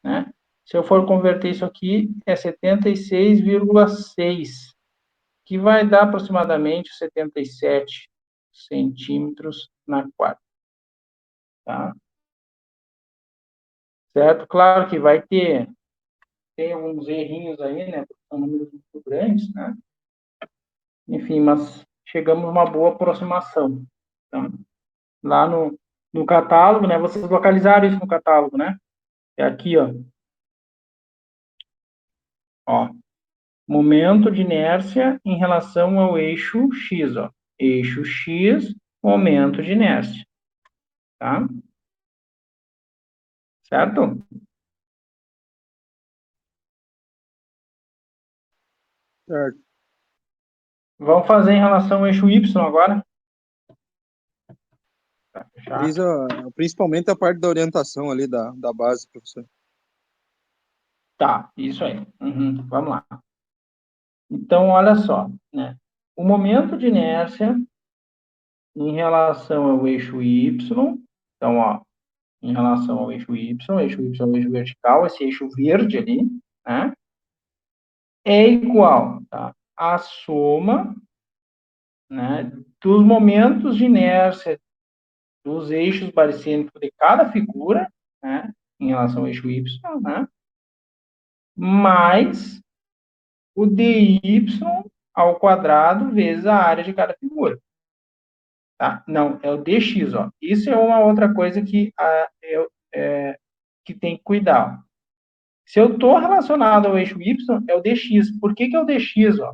né? Se eu for converter isso aqui, é 76,6, que vai dar aproximadamente 77 centímetros na quarta, tá? Certo? Claro que vai tem alguns errinhos aí, né? Porque são números muito grandes, né? Enfim, mas chegamos a uma boa aproximação. Então, lá no catálogo, né? Vocês localizaram isso no catálogo, né? É aqui, ó. Ó, momento de inércia em relação ao eixo X, ó. Eixo X, momento de inércia, tá? Certo? Certo. Vamos fazer em relação ao eixo Y agora? Tá, fechar. Principalmente a parte da orientação ali da base, professor. Tá, isso aí. Uhum, vamos lá. Então, olha só, né? O momento de inércia em relação ao eixo Y, então, ó, em relação ao eixo Y é o eixo vertical, esse eixo verde ali, né? É igual, tá? A soma, né, dos momentos de inércia dos eixos baricêntricos de cada figura, né, em relação ao eixo Y, né, mais o dy ao quadrado vezes a área de cada figura. Tá? Não, é o dx, ó. Isso é uma outra coisa que tem que cuidar. Se eu estou relacionado ao eixo y, é o dx. Por que é o dx, ó?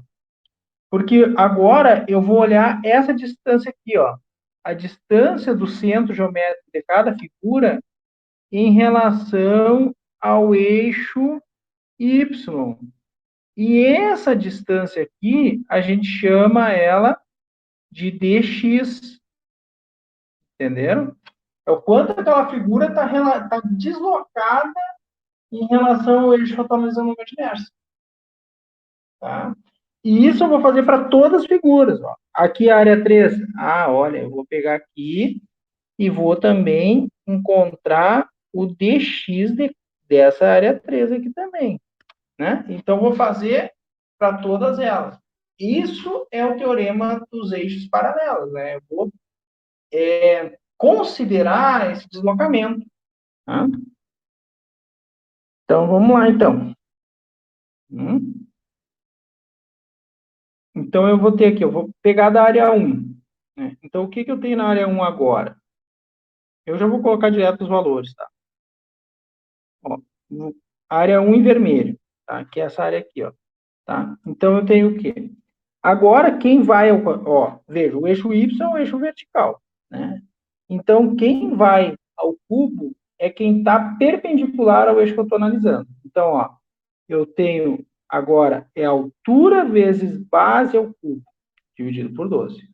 Porque agora eu vou olhar essa distância aqui, ó. A distância do centro geométrico de cada figura em relação ao eixo y. E essa distância aqui, a gente chama ela de dx. Entenderam? É o quanto aquela figura está deslocada em relação ao eixo que eu estou analisando no inércia. Tá? E isso eu vou fazer para todas as figuras. Ó. Aqui a área 3. Ah, olha, eu vou pegar aqui e vou também encontrar o dx dessa área 3 aqui também. Né? Então, vou fazer para todas elas. Isso é o teorema dos eixos paralelos. Né? Eu vou considerar esse deslocamento. Tá? Então, vamos lá, então. Então, eu vou ter aqui, eu vou pegar da área 1. Né? Então, o que eu tenho na área 1 agora? Eu já vou colocar direto os valores, tá? Ó, área 1 em vermelho, tá? Que é essa área aqui, ó. Tá? Então, eu tenho o quê? Agora, quem vai... Ó, veja, o eixo Y é o eixo vertical, né? Então, quem vai ao cubo é quem está perpendicular ao eixo que eu estou analisando. Então, ó, eu tenho agora é altura vezes base ao cubo, dividido por 12.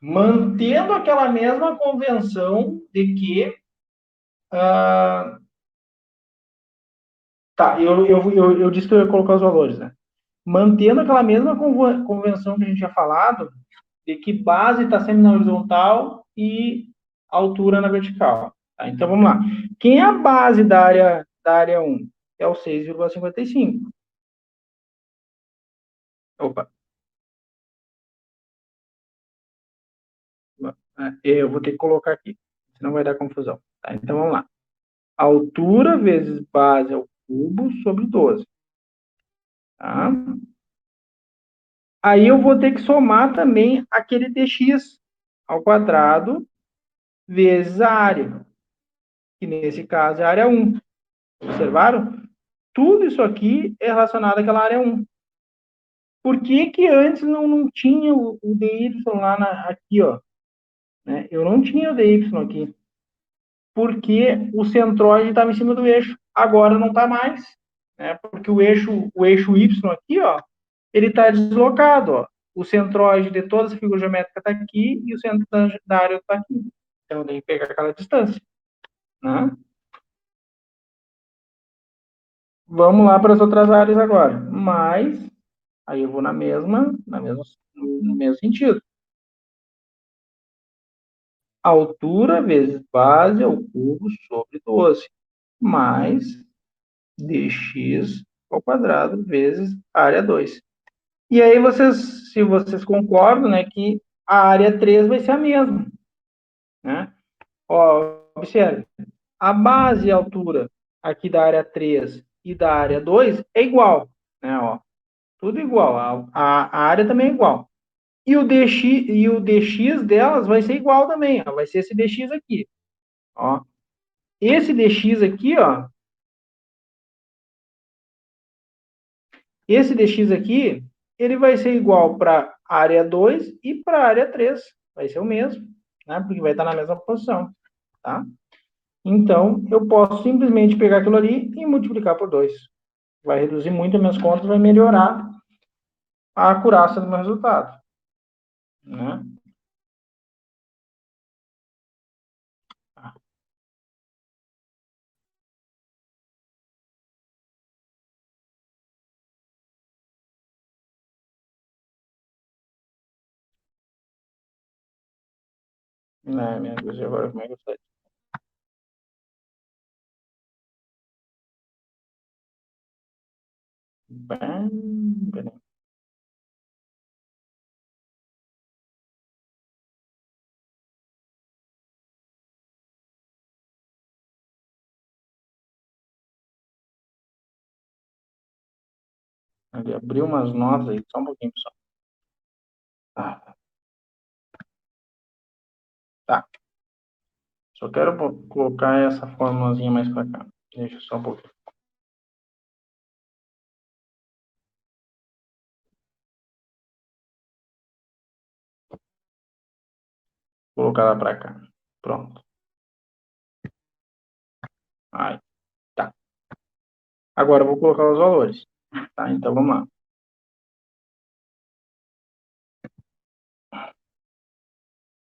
Mantendo aquela mesma convenção de que... tá, eu disse que eu ia colocar os valores, né? Mantendo aquela mesma convenção que a gente tinha falado, de que base está sempre na horizontal e altura na vertical. Tá? Então, vamos lá. Quem é a base da área 1? É o 6,55. Opa. Eu vou ter que colocar aqui, senão vai dar confusão. Tá? Então, vamos lá. Altura vezes base ao cubo sobre 12. Tá? Aí eu vou ter que somar também aquele dx ao quadrado vezes a área, que nesse caso é a área 1. Observaram? Tudo isso aqui é relacionado àquela área 1. Por que que antes não tinha o dy lá aqui, ó? Né? Eu não tinha o dy aqui. Porque o centroide estava em cima do eixo. Agora não está mais. Né? Porque o eixo y aqui, ó, ele está deslocado. Ó. O centroide de toda essa figura geométrica está aqui e o centro da área está aqui. Então, tem que pegar aquela distância. Né? Vamos lá para as outras áreas agora. Mas, aí eu vou no mesmo sentido. Altura vezes base ao cubo sobre 12. Mais dx ao quadrado vezes área 2. E aí, se vocês concordam, né, que a área 3 vai ser a mesma. Né? Ó, observe. A base e a altura aqui da área 3 e da área 2 é igual. Né, ó, tudo igual. A área também é igual. E o dx delas vai ser igual também. Ó, vai ser esse dx aqui. Ó. Esse dx aqui, ó. Esse dx aqui, ele vai ser igual para a área 2 e para a área 3. Vai ser o mesmo, né? Porque vai estar na mesma posição, tá? Então, eu posso simplesmente pegar aquilo ali e multiplicar por 2. Vai reduzir muito as minhas contas, vai melhorar a acurácia do meu resultado, né? Minha Deus, agora como é que eu faço? Bem. Ele abriu umas notas aí, só um pouquinho, pessoal. Tá. Só quero colocar essa formulazinha mais para cá. Deixa só um pouquinho. Vou colocar ela para cá. Pronto. Aí, tá. Agora eu vou colocar os valores. Tá, então vamos lá.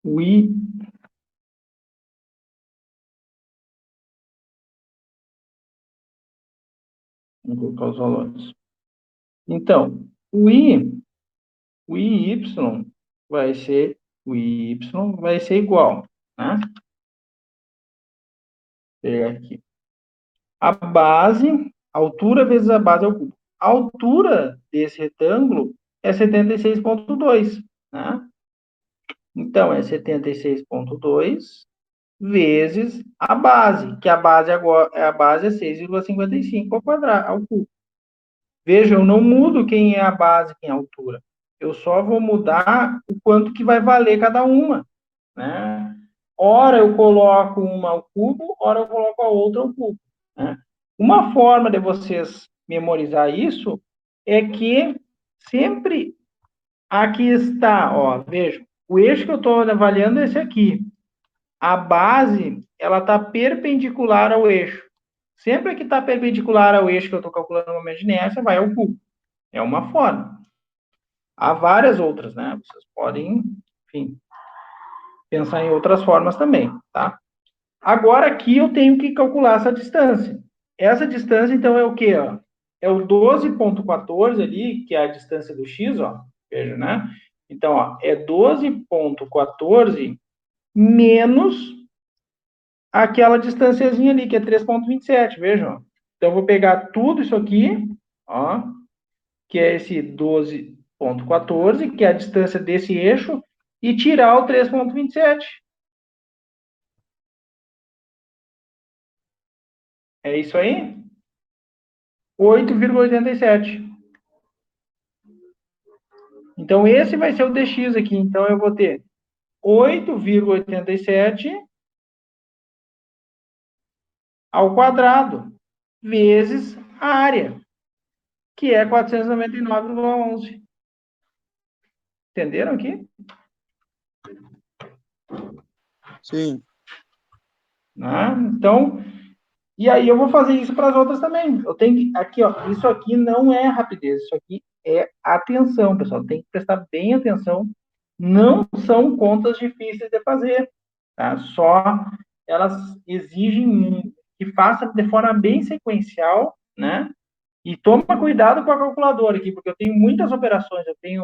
O I. Vou colocar os valores. Então, o IY vai ser, o IY vai ser igual, né? Vou pegar aqui. A base, altura vezes a base ao cubo. A altura desse retângulo é 76,2, né? Então, é 76,2 vezes a base, que a base agora é 6,55 ao quadrado, ao cubo. Veja, eu não mudo quem é a base, quem é a altura. Eu só vou mudar o quanto que vai valer cada uma, né? Ora eu coloco uma ao cubo, ora eu coloco a outra ao cubo. Né? Uma forma de vocês memorizar isso é que sempre aqui está, ó, veja, o eixo que eu estou avaliando é esse aqui. A base, ela está perpendicular ao eixo. Sempre que está perpendicular ao eixo que eu estou calculando o momento de inércia, vai ao cubo. É uma forma. Há várias outras, né? Vocês podem, enfim, pensar em outras formas também, tá? Agora aqui eu tenho que calcular essa distância. Essa distância, então, é o quê? Ó? É o 12,14 ali, que é a distância do x, ó. Veja, né? Então, ó, é 12,14 menos aquela distânciazinha ali, que é 3,27, vejam. Então, eu vou pegar tudo isso aqui, ó, que é esse 12,14, que é a distância desse eixo, e tirar o 3,27. É isso aí? 8,87. Então, esse vai ser o dx aqui. Então, eu vou ter 8,87 ao quadrado, vezes a área, que é 499,11. Entenderam aqui? Sim. Né? Então, e aí eu vou fazer isso para as outras também. Eu tenho que, aqui, ó, isso aqui não é rapidez, isso aqui é atenção, pessoal. Tem que prestar bem atenção. Não são contas difíceis de fazer, tá? Só elas exigem que faça de forma bem sequencial, né? E toma cuidado com a calculadora aqui, porque eu tenho muitas operações. Eu tenho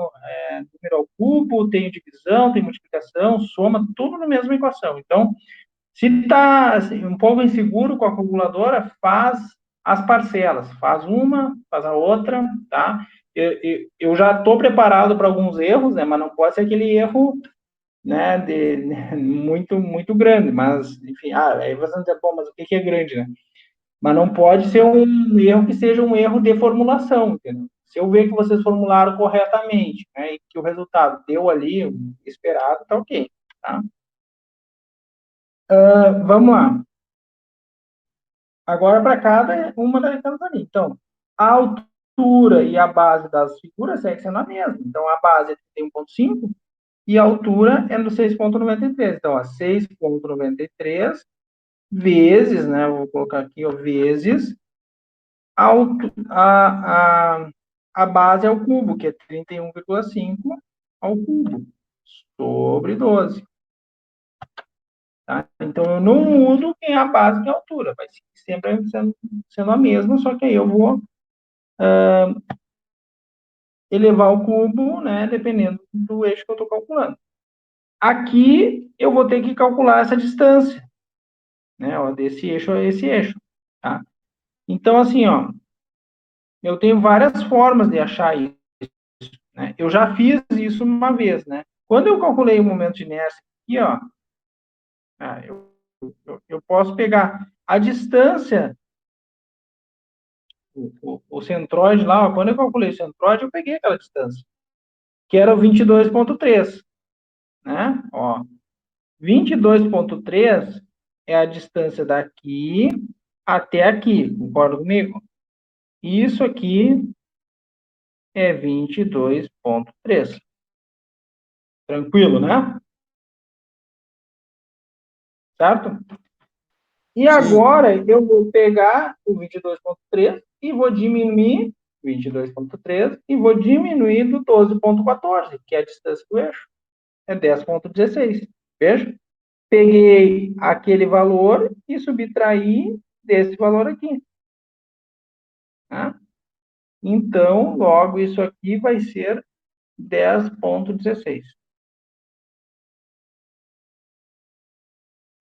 número ao cubo, tenho divisão, tenho multiplicação, soma, tudo na mesma equação. Então, se está assim, um pouco inseguro com a calculadora, faz as parcelas. Faz uma, faz a outra, tá? Eu já estou preparado para alguns erros, né? Mas não pode ser aquele erro, né, muito, muito grande. Mas, enfim, aí você vai dizer, pô, mas o que é grande, né? Mas não pode ser um erro que seja um erro de formulação, entendeu? Se eu ver que vocês formularam corretamente, né, e que o resultado deu ali o esperado, tá ok, tá? Vamos lá. Agora, para cada uma daquelas ali. Então, a altura e a base das figuras segue sendo a mesma. Então, a base é 31,5 e a altura é no 6,93. Então, 6,93 vezes, né? Vou colocar aqui, ó, vezes a base ao cubo, que é 31,5 ao cubo, sobre 12. Tá? Então, eu não mudo quem é a base e a altura. Vai sempre sendo a mesma, só que aí eu vou elevar o cubo, né, dependendo do eixo que eu estou calculando. Aqui, eu vou ter que calcular essa distância, né, ó, desse eixo a esse eixo, tá? Então, assim, ó, eu tenho várias formas de achar isso, né? Eu já fiz isso uma vez, né? Quando eu calculei o momento de inércia aqui, ó, eu posso pegar a distância, o centroide lá, ó, quando eu calculei o centroide, eu peguei aquela distância, que era o 22,3, né? Ó, 22,3 é a distância daqui até aqui, concorda comigo? Isso aqui é 22,3. Tranquilo, né? Certo? E Sim. agora eu vou pegar o 22,3 e vou diminuir 22,3 e vou diminuir do 12,14, que é a distância do eixo. É 10,16. Veja? Peguei aquele valor e subtraí desse valor aqui. Tá? Então, logo, isso aqui vai ser 10,16.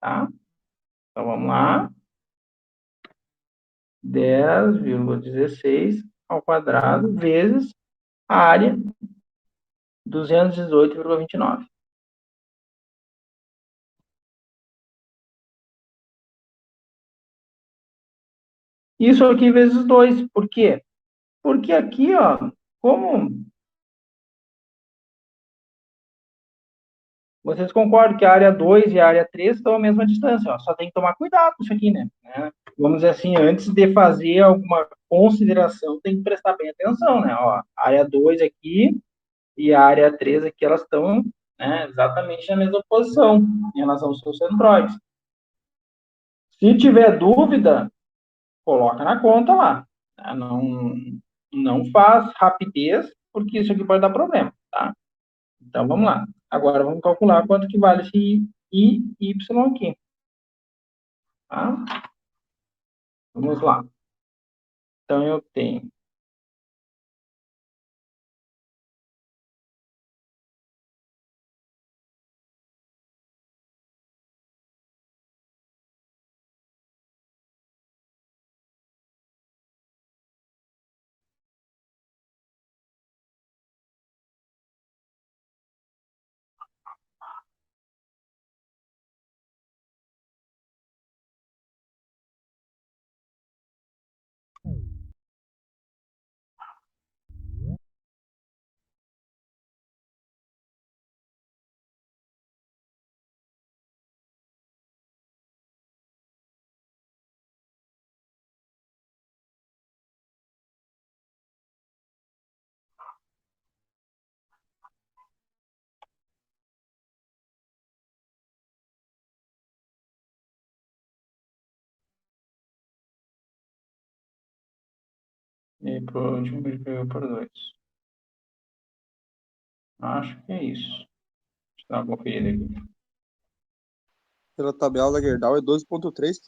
Tá? Então, vamos lá. 10,16 ao quadrado vezes a área 218,29. Isso aqui vezes 2. Por quê? Porque aqui, ó, como vocês concordam que a área 2 e a área 3 estão à mesma distância, ó, só tem que tomar cuidado com isso aqui, né? Vamos dizer assim, antes de fazer alguma consideração, tem que prestar bem atenção, né? Ó, a área 2 aqui e a área 3 aqui, elas estão, né, exatamente na mesma posição em relação aos seus centroides. Se tiver dúvida, coloca na conta lá. Tá? Não faz rapidez, porque isso aqui pode dar problema, tá? Então, vamos lá. Agora, vamos calcular quanto que vale esse I e Y aqui. Tá? Vamos lá. Então, eu tenho E por último, multiplicou por 2. Acho que é isso. Deixa eu dar uma conferida aqui. Pela tabela da Gerdau é 12,3